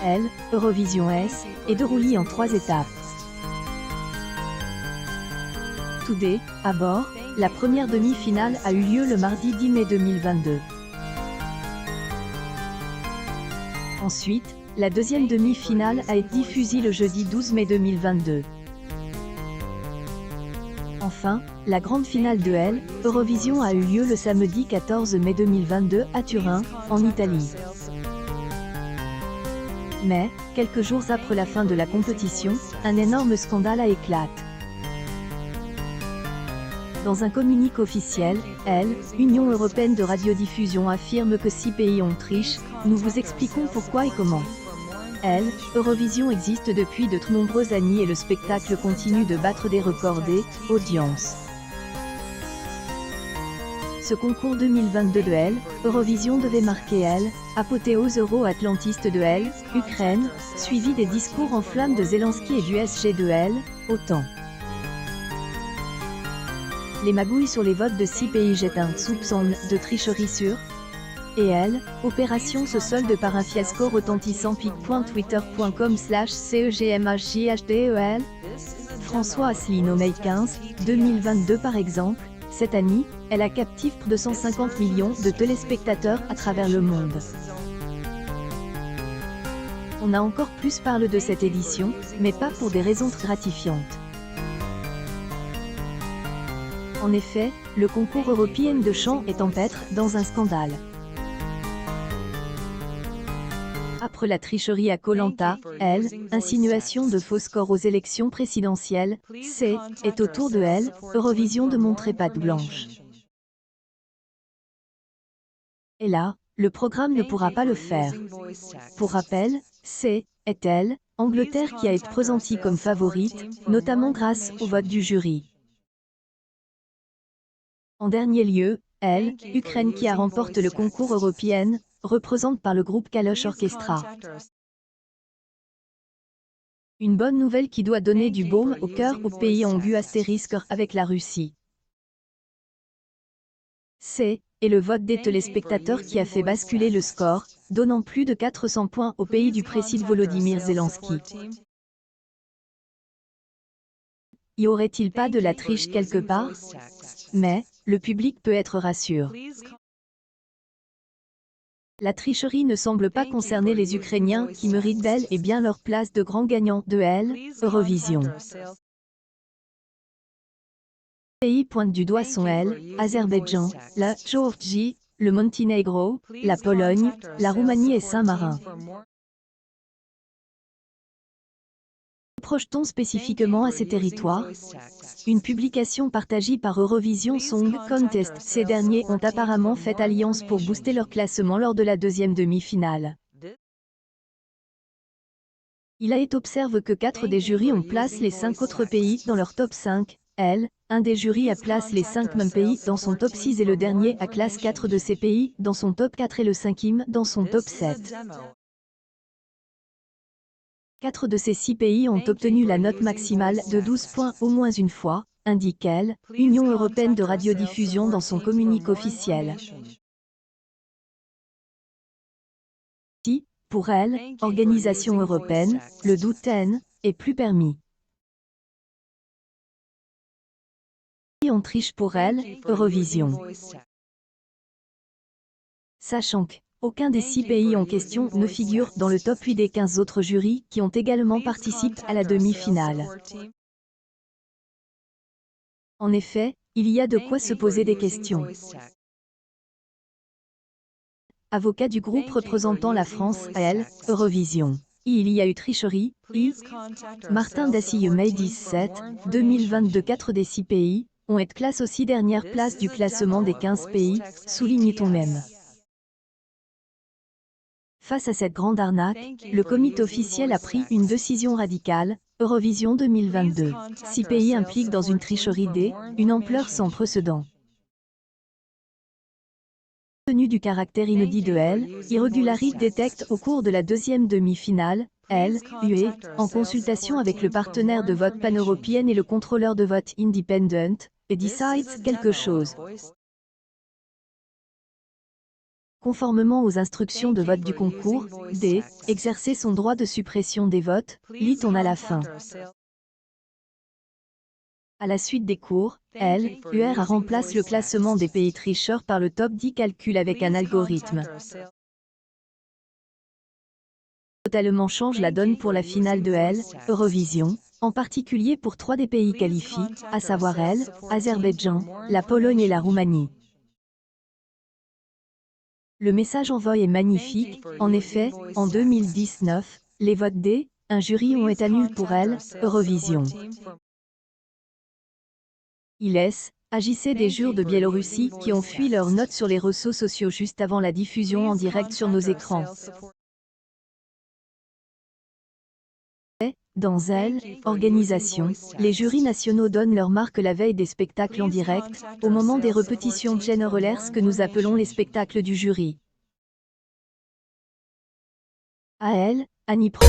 L, Eurovision S, est déroulée en 3 étapes. Today, à bord, la première demi-finale a eu lieu le mardi 10 mai 2022. Ensuite, la deuxième demi-finale a été diffusée le jeudi 12 mai 2022. Enfin, la grande finale de L, Eurovision a eu lieu le samedi 14 mai 2022 à Turin, en Italie. Mais, quelques jours après la fin de la compétition, un énorme scandale a éclaté. Dans un communiqué officiel, L, Union européenne de radiodiffusion affirme que 6 pays ont triché. Nous vous expliquons pourquoi et comment. L, Eurovision existe depuis de trop nombreuses années et le spectacle continue de battre des records d'audience. Ce concours 2022 de L, Eurovision devait marquer L, apothéose euro-atlantiste de L, Ukraine, suivi des discours en flammes de Zelensky et du SG de L, OTAN. Les magouilles sur les votes de 6 pays jettent un soupçon de tricherie sur et L, opération se solde par un fiasco retentissant pic.twitter.com/cegmhjdel. François Asselineau May 15, 2022 par exemple, cette année, elle a captive près de 150 millions de téléspectateurs à travers le monde. On a encore plus parlé de cette édition, mais pas pour des raisons gratifiantes. En effet, le concours européen de chant est empêtre dans un scandale. Après la tricherie à Koh-Lanta, L, insinuation de faux scores aux élections présidentielles, C, est autour de L, Eurovision de montrer patte blanche. Et là, le programme ne pourra pas le faire. Pour rappel, C, est L, Angleterre qui a été pressentie comme favorite, notamment grâce au vote du jury. En dernier lieu, L, Ukraine qui a remporté le concours européen, représente par le groupe Kalosh Orchestra. Une bonne nouvelle qui doit donner du baume au cœur aux pays en but astérisque avec la Russie. C, est le vote des téléspectateurs qui a fait basculer le score, donnant plus de 400 points au pays du président Volodymyr Zelensky. Y aurait-il pas de la triche quelque part? Mais, le public peut être rassuré. La tricherie ne semble pas concerner les Ukrainiens qui méritent bel et bien leur place de grands gagnants de L, Eurovision. Les pays pointent du doigt sont L, Azerbaïdjan, la Géorgie, le Monténégro, la Pologne, la Roumanie et Saint-Marin. Projetons spécifiquement à ces territoires. Une publication partagée par Eurovision Song Contest. Ces derniers ont apparemment fait alliance pour booster leur classement lors de la deuxième demi-finale. Il a été observé que 4 des jurys ont placé les 5 autres pays dans leur top 5. L, un des jurys a placé les 5 mêmes pays dans son top 6 et le dernier a classé 4 de ces pays dans son top 4 et le 5e dans son top 7. 4 de ces 6 pays ont obtenu la note maximale de 12 points au moins une fois, indique L, Union européenne de radiodiffusion dans son communiqué officiel. Si, pour elle, organisation européenne, le doute est plus permis. Et on triche pour elle, Eurovision. Sachant qu'aucun des 6 pays en question ne figure dans le top 8 des 15 autres jurys qui ont également participé à la demi-finale. En effet, il y a de quoi se poser des questions. Avocat du groupe représentant la France à L, Eurovision. Il y a eu tricherie, Martin Dassille May 17, 2022 4 des 6 pays, ont été classés aux 6 dernières places du classement des 15 pays, souligne-t-on même. Face à cette grande arnaque, le comité officiel a pris une décision radicale, Eurovision 2022. 6 pays impliquent dans une tricherie d'une ampleur sans précédent. Compte tenu du caractère inédit de L, Irregularity détecte au cours de la deuxième demi-finale, L, UE, en consultation avec le partenaire de vote pan-européen et le contrôleur de vote independent, et decides quelque chose. Conformément aux instructions de vote du concours, D. Exercer son droit de suppression des votes, lit-on à la fin. À la suite des cours, L. UR remplace le classement des pays tricheurs par le top 10 calcul avec un algorithme. Totalement change la donne pour la finale de L. Eurovision, en particulier pour 3 des pays qualifiés, à savoir L. Azerbaïdjan, la Pologne et la Roumanie. Le message envoyé est magnifique, en effet, en 2019, les votes D. Un jury ont été annulés pour L. Eurovision. ILS, agissait des jures de Biélorussie qui ont fui leurs notes sur les réseaux sociaux juste avant la diffusion en direct sur nos écrans. Dans elle, organisation, les jurys nationaux donnent leur marque la veille des spectacles en direct, au moment des répétitions generales que nous appelons les spectacles du jury. À elle, Annie Pro.